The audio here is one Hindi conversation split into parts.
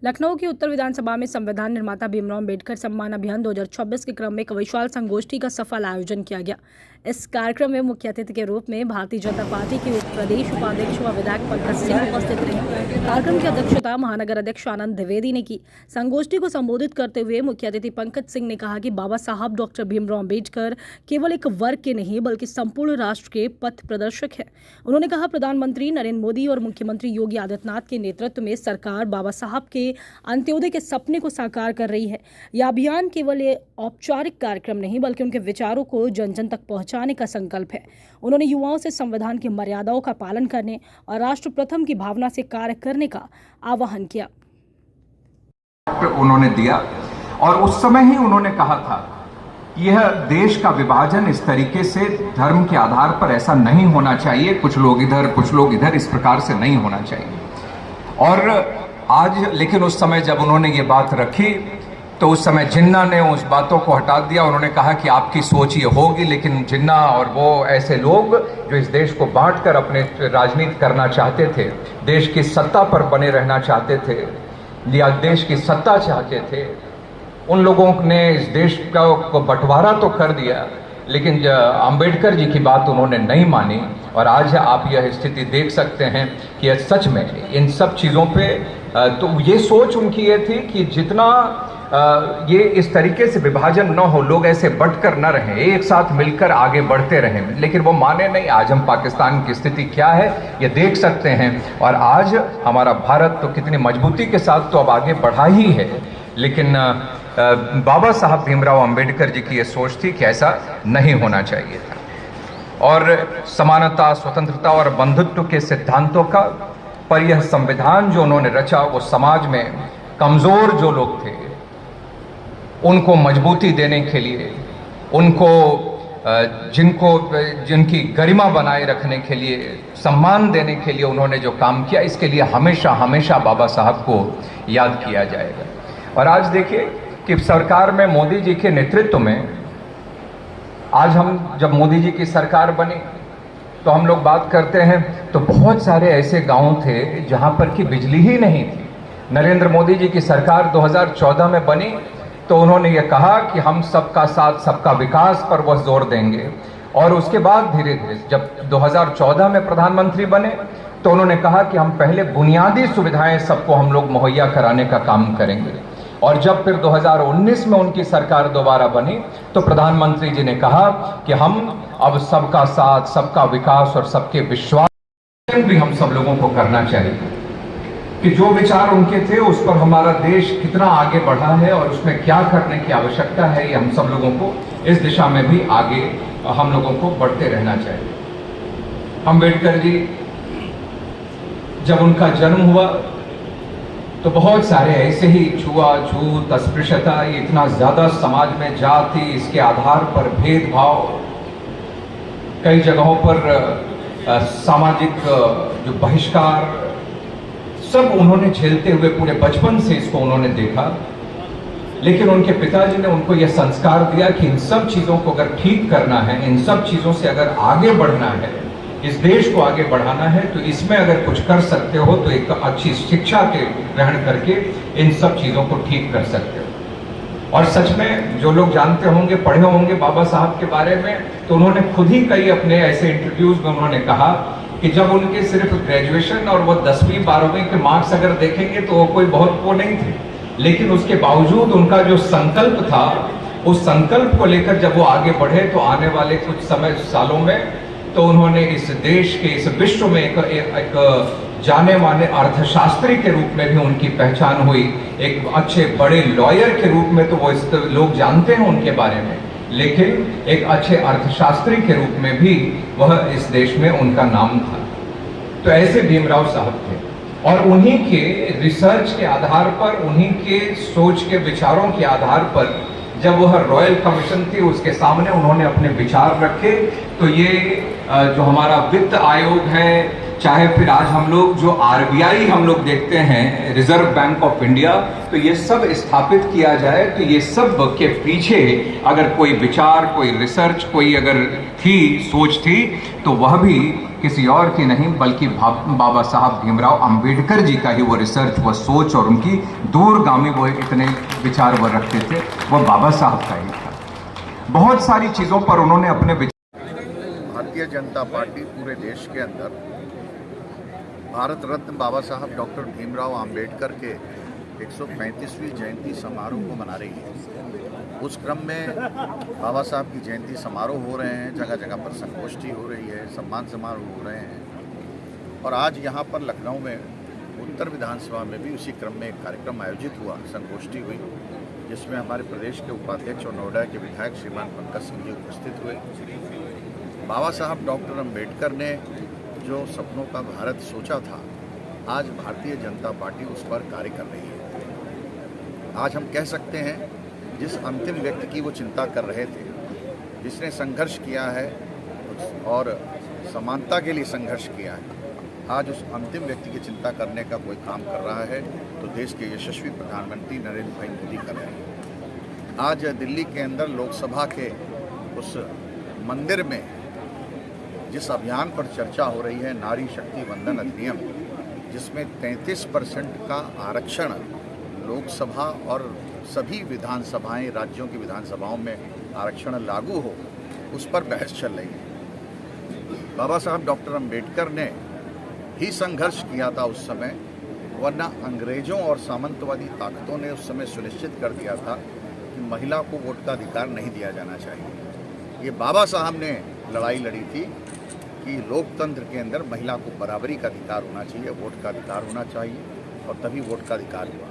लखनऊ की उत्तर विधानसभा में संविधान निर्माता भीमराव अम्बेडकर सम्मान अभियान 2026 के क्रम में एक विशाल संगोष्ठी का सफल आयोजन किया गया। इस कार्यक्रम में मुख्य अतिथि के रूप में भारतीय जनता पार्टी के प्रदेश उपाध्यक्ष व विधायक पंकज सिंह उपस्थित रहे। कार्यक्रम की अध्यक्षता महानगर अध्यक्ष आनंद द्विवेदी ने की। संगोष्ठी को संबोधित करते हुए मुख्य अतिथि पंकज सिंह ने कहा कि बाबा साहब डॉक्टर भीमराव अम्बेडकर केवल एक वर्ग के नहीं बल्कि संपूर्ण राष्ट्र के पथ प्रदर्शक है। उन्होंने कहा, प्रधानमंत्री नरेंद्र मोदी और मुख्यमंत्री योगी आदित्यनाथ के नेतृत्व में सरकार बाबा साहब के अंत्योदय के सपने को साकार कर रही है। यह अभियान केवल औपचारिक कार्यक्रम नहीं बल्कि उनके विचारों को जन जन तक पहुंचाने का संकल्प है। उन्होंने युवाओं से संविधान की मर्यादाओं का पालन करने और राष्ट्र प्रथम की भावना से कार्य करने का आह्वान किया। उन्होंने दिया और उस समय ही उन्होंने कहा था, यह देश का विभाजन इस तरीके से धर्म के आधार पर ऐसा नहीं होना चाहिए, कुछ लोग इधर इस प्रकार से नहीं होना चाहिए। और आज लेकिन उस समय जब उन्होंने ये बात रखी तो उस समय जिन्ना ने उस बातों को हटा दिया। उन्होंने कहा कि आपकी सोच ये होगी, लेकिन जिन्ना और वो ऐसे लोग जो इस देश को बांटकर अपने राजनीति करना चाहते थे, देश की सत्ता पर बने रहना चाहते थे या देश की सत्ता चाहते थे, उन लोगों ने इस देश का बंटवारा तो कर दिया, लेकिन अंबेडकर जी की बात उन्होंने नहीं मानी। और आज आप यह स्थिति देख सकते हैं कि सच में इन सब चीज़ों पे तो ये सोच उनकी ये थी कि जितना ये इस तरीके से विभाजन न हो, लोग ऐसे बंटकर न रहें, एक साथ मिलकर आगे बढ़ते रहें, लेकिन वो माने नहीं। आज हम पाकिस्तान की स्थिति क्या है ये देख सकते हैं। और आज हमारा भारत तो कितनी मजबूती के साथ तो अब आगे बढ़ा ही है, लेकिन बाबा साहब भीमराव अंबेडकर जी की ये सोच थी कि ऐसा नहीं होना चाहिए था। और समानता, स्वतंत्रता और बंधुत्व के सिद्धांतों का पर यह संविधान जो उन्होंने रचा, वो समाज में कमज़ोर जो लोग थे उनको मजबूती देने के लिए, उनको जिनकी गरिमा बनाए रखने के लिए, सम्मान देने के लिए उन्होंने जो काम किया, इसके लिए हमेशा हमेशा बाबा साहब को याद किया जाएगा। और आज देखिए कि सरकार में मोदी जी के नेतृत्व में आज हम जब मोदी जी की सरकार बनी तो हम लोग बात करते हैं तो बहुत सारे ऐसे गांव थे जहां पर कि बिजली ही नहीं थी। नरेंद्र मोदी जी की सरकार 2014 में बनी तो उन्होंने ये कहा कि हम सबका साथ सबका विकास पर वह जोर देंगे। और उसके बाद धीरे धीरे जब 2014 में प्रधानमंत्री बने तो उन्होंने कहा कि हम पहले बुनियादी सुविधाएं सबको हम लोग मुहैया कराने का काम करेंगे। और जब फिर 2019 में उनकी सरकार दोबारा बनी तो प्रधानमंत्री जी ने कहा कि हम अब सबका साथ सबका विकास और सबके विश्वास भी हम सब लोगों को करना चाहिए कि जो विचार उनके थे उस पर हमारा देश कितना आगे बढ़ा है और उसमें क्या करने की आवश्यकता है, ये हम सब लोगों को इस दिशा में भी आगे हम लोगों को बढ़ते रहना चाहिए। अम्बेडकर जी जब उनका जन्म हुआ तो बहुत सारे ऐसे ही छुआछूत, अस्पृश्यता, ये इतना ज्यादा समाज में जाति, इसके आधार पर भेदभाव, कई जगहों पर सामाजिक जो बहिष्कार, सब उन्होंने झेलते हुए पूरे बचपन से इसको उन्होंने देखा। लेकिन उनके पिताजी ने उनको यह संस्कार दिया कि इन सब चीजों को अगर ठीक करना है, इन सब चीजों से अगर आगे बढ़ना है, इस देश को आगे बढ़ाना है, तो इसमें अगर कुछ कर सकते हो तो एक अच्छी शिक्षा के ग्रहण करके इन सब चीजों को ठीक कर सकते हो। और सच में जो लोग जानते होंगे, पढ़े होंगे बाबा साहब के बारे में, तो उन्होंने खुद ही कई अपने ऐसे इंटरव्यूज में उन्होंने कहा कि जब उनके सिर्फ ग्रेजुएशन और वो 10वीं 12वीं के मार्क्स अगर देखेंगे तो वो कोई बहुत वो नहीं थे, लेकिन उसके बावजूद उनका जो संकल्प था, उस संकल्प को लेकर जब वो आगे बढ़े तो आने वाले कुछ सालों में तो उन्होंने इस देश के, इस विश्व में एक जाने माने अर्थशास्त्री के रूप में भी उनकी पहचान हुई। एक अच्छे बड़े लॉयर के रूप में तो वो लोग जानते हैं उनके बारे में, लेकिन एक अच्छे अर्थशास्त्री के रूप में भी वह इस देश में उनका नाम था। तो ऐसे भीमराव साहब थे और उन्हीं के रिसर्च के आधार पर, उन्हीं के सोच के विचारों के आधार पर जब वह रॉयल कमीशन थी उसके सामने उन्होंने अपने विचार रखे। तो ये जो हमारा वित्त आयोग है, चाहे फिर आज हम लोग जो आरबीआई हम लोग देखते हैं, रिजर्व बैंक ऑफ इंडिया, तो ये सब स्थापित किया जाए। तो ये सब के पीछे अगर कोई विचार, कोई रिसर्च, कोई अगर थी, सोच थी, तो वह भी किसी और की नहीं बल्कि बाबा साहब भीमराव अंबेडकर जी का ही वो रिसर्च, वो सोच और उनकी दूरगामी वो इतने विचार वो रखते थे, वो बाबा साहब का ही था। बहुत सारी चीज़ों पर उन्होंने अपने भारतीय जनता पार्टी पूरे देश के अंदर भारत रत्न बाबा साहब डॉक्टर भीमराव अंबेडकर के 135वीं जयंती समारोह को मना रही है। उस क्रम में बाबा साहब की जयंती समारोह हो रहे हैं, जगह जगह पर संगोष्ठी हो रही है, सम्मान समारोह हो रहे हैं। और आज यहाँ पर लखनऊ में उत्तर विधानसभा में भी उसी क्रम में एक कार्यक्रम आयोजित हुआ, संगोष्ठी हुई, जिसमें हमारे प्रदेश के उपाध्यक्ष और नोएडा के विधायक श्रीमान पंकज सिंह जी उपस्थित हुए। बाबा साहब डॉक्टर अंबेडकर ने जो सपनों का भारत सोचा था, आज भारतीय जनता पार्टी उस पर कार्य कर रही है। आज हम कह सकते हैं जिस अंतिम व्यक्ति की वो चिंता कर रहे थे, जिसने संघर्ष किया है और समानता के लिए संघर्ष किया है, आज उस अंतिम व्यक्ति की चिंता करने का कोई काम कर रहा है तो देश के यशस्वी प्रधानमंत्री नरेंद्र भाई मोदी कर रहे हैं। आज दिल्ली के अंदर लोकसभा के उस मंदिर में जिस अभियान पर चर्चा हो रही है, नारी शक्ति वंदन अधिनियम, जिसमें 33% का आरक्षण लोकसभा और सभी विधानसभाएं, राज्यों की विधानसभाओं में आरक्षण लागू हो, उस पर बहस चल रही है। बाबा साहब डॉक्टर अंबेडकर ने ही संघर्ष किया था उस समय, वरना अंग्रेजों और सामंतवादी ताकतों ने उस समय सुनिश्चित कर दिया था कि महिला को वोट का अधिकार नहीं दिया जाना चाहिए। ये बाबा साहब ने लड़ाई लड़ी थी कि लोकतंत्र के अंदर महिला को बराबरी का अधिकार होना चाहिए, वोट का अधिकार होना चाहिए, और तभी वोट का अधिकार हुआ।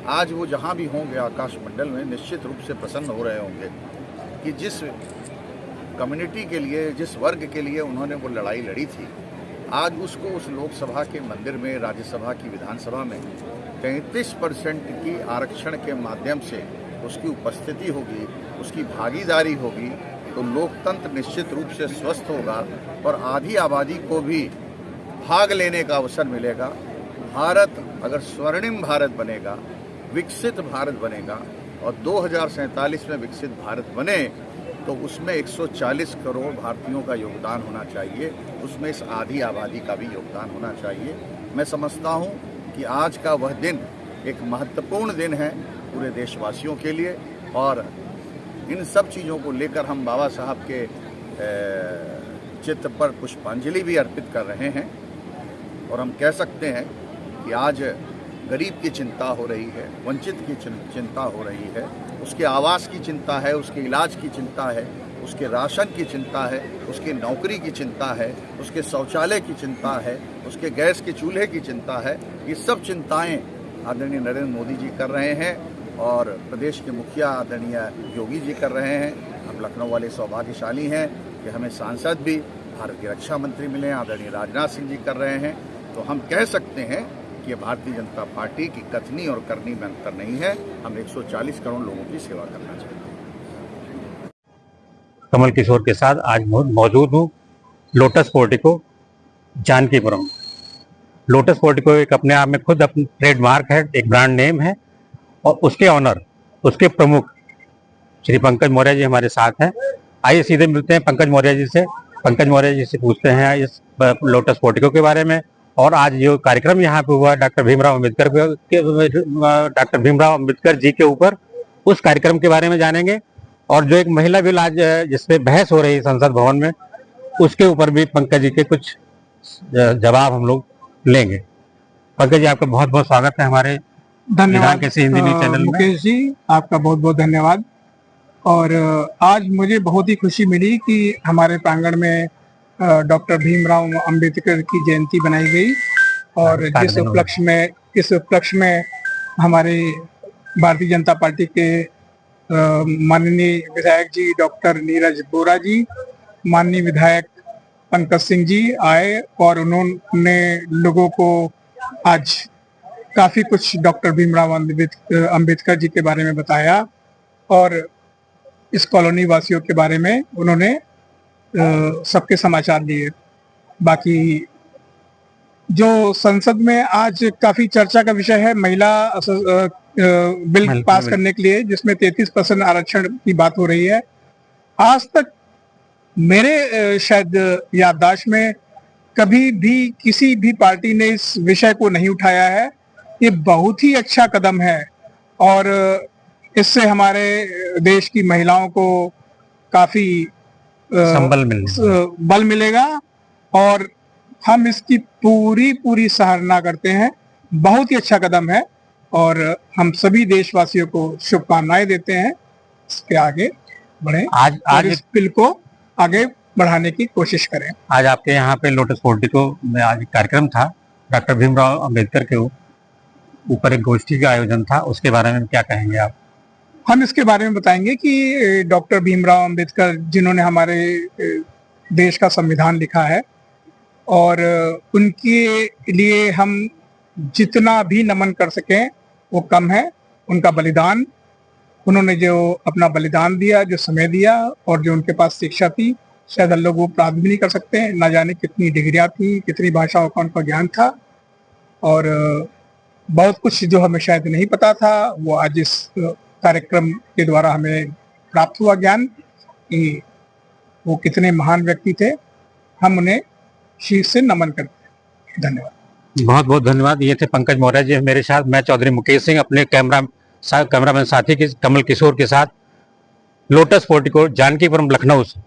आज वो जहाँ भी होंगे आकाश मंडल में निश्चित रूप से प्रसन्न हो रहे होंगे कि जिस कम्युनिटी के लिए, जिस वर्ग के लिए उन्होंने वो लड़ाई लड़ी थी, आज उसको उस लोकसभा के मंदिर में, राज्यसभा की विधानसभा में 33% की आरक्षण के माध्यम से उसकी उपस्थिति होगी, उसकी भागीदारी होगी, तो लोकतंत्र निश्चित रूप से स्वस्थ होगा और आधी आबादी को भी भाग लेने का अवसर मिलेगा। भारत अगर स्वर्णिम भारत बनेगा, विकसित भारत बनेगा और 2047 में विकसित भारत बने, तो उसमें 140 करोड़ भारतीयों का योगदान होना चाहिए, उसमें इस आधी आबादी का भी योगदान होना चाहिए। मैं समझता हूँ कि आज का वह दिन एक महत्वपूर्ण दिन है पूरे देशवासियों के लिए, और इन सब चीज़ों को लेकर हम बाबा साहब के चित्र पर पुष्पांजलि भी अर्पित कर रहे हैं। और हम कह सकते हैं कि आज गरीब की चिंता हो रही है, वंचित की चिंता हो रही है, उसके आवास की चिंता है, उसके इलाज की चिंता है, उसके राशन की चिंता है, उसकी नौकरी की चिंता है, उसके शौचालय की चिंता है, उसके गैस के चूल्हे की चिंता है। ये सब चिंताएं आदरणीय नरेंद्र मोदी जी कर रहे हैं और प्रदेश के मुखिया आदरणीय योगी जी कर रहे हैं। हम लखनऊ वाले सौभाग्यशाली हैं कि हमें सांसद भी भारत के रक्षा मंत्री मिले, आदरणीय राजनाथ सिंह जी कर रहे हैं। तो हम कह सकते हैं कि भारतीय जनता पार्टी की कथनी और करनी में अंतर नहीं है। हम 140 करोड़ लोगों की सेवा करना चाहते हैं। कमल किशोर के साथ आज मौजूद हूँ lotus portico Jankipuram. Lotus portico एक अपने आप में खुद अपनी ट्रेडमार्क है, एक ब्रांड नेम है, और उसके ऑनर, उसके प्रमुख श्री पंकज मौर्य जी हमारे साथ हैं। आइए सीधे मिलते हैं पंकज मौर्य जी से। पंकज मौर्य जी से पूछते हैं इस लोटस पोर्टिको के बारे में, और आज जो कार्यक्रम यहाँ पे हुआ डॉक्टर भीमराव अम्बेडकर जी के ऊपर, उस कार्यक्रम के बारे में जानेंगे। और जो एक महिला बिल आज जिसपे बहस हो रही है संसद भवन में, उसके ऊपर भी पंकज जी के कुछ जवाब हम लोग लेंगे। पंकज जी, आपका बहुत बहुत स्वागत है हमारे धन्यवाद हिंदी न्यूज चैनल में। मुकेश जी, आपका बहुत बहुत धन्यवाद। और आज मुझे बहुत ही खुशी मिली कि हमारे प्रांगण में डॉक्टर भीमराव अंबेडकर की जयंती बनाई गई, और इस उपलक्ष्य में हमारे भारतीय जनता पार्टी के माननीय विधायक जी डॉक्टर नीरज बोरा जी, माननीय विधायक पंकज सिंह जी आए, और उन्होंने लोगों को आज काफी कुछ डॉक्टर भीमराव अंबेडकर जी के बारे में बताया, और इस कॉलोनी वासियों के बारे में उन्होंने सबके समाचार लिए। बाकी जो संसद में आज काफी चर्चा का विषय है महिला बिल पास करने के लिए, जिसमें 33% आरक्षण की बात हो रही है। आज तक मेरे शायद याददाश्त में कभी भी किसी भी पार्टी ने इस विषय को नहीं उठाया है। ये बहुत ही अच्छा कदम है और इससे हमारे देश की महिलाओं को काफी संबल मिलेगा। बल मिलेगा और हम इसकी पूरी सराहना करते हैं। बहुत ही अच्छा कदम है और हम सभी देशवासियों को शुभकामनाएं देते हैं। इसके आगे बढ़े आज इस बिल को आगे बढ़ाने की कोशिश करें। आज आपके यहाँ पे लोटस पोर्टिको में आज एक कार्यक्रम था, डॉक्टर भीमराव अंबेडकर के ऊपर एक गोष्ठी का आयोजन था, उसके बारे में क्या कहेंगे आप? हम इसके बारे में बताएंगे कि डॉक्टर भीमराव अंबेडकर जिन्होंने हमारे देश का संविधान लिखा है और उनके लिए हम जितना भी नमन कर सकें वो कम है। उनका बलिदान, उन्होंने जो अपना बलिदान दिया, जो समय दिया और जो उनके पास शिक्षा थी, शायद हम लोग वो प्राप्त भी नहीं कर सकते हैं। ना जाने कितनी डिग्रियां थी, कितनी भाषाओं का उनका ज्ञान था और बहुत कुछ जो हमें शायद नहीं पता था वो आज इस कार्यक्रम के द्वारा हमें प्राप्त हुआ ज्ञान कि वो कितने महान व्यक्ति थे। हम उन्हें शीश से नमन करते हैं। धन्यवाद। बहुत बहुत धन्यवाद। ये थे पंकज मौर्य जी मेरे साथ, मैं चौधरी मुकेश सिंह अपने कैमरामैन साथी कमल किशोर के साथ लोटस पोर्टिको जानकीपुरम लखनऊ से।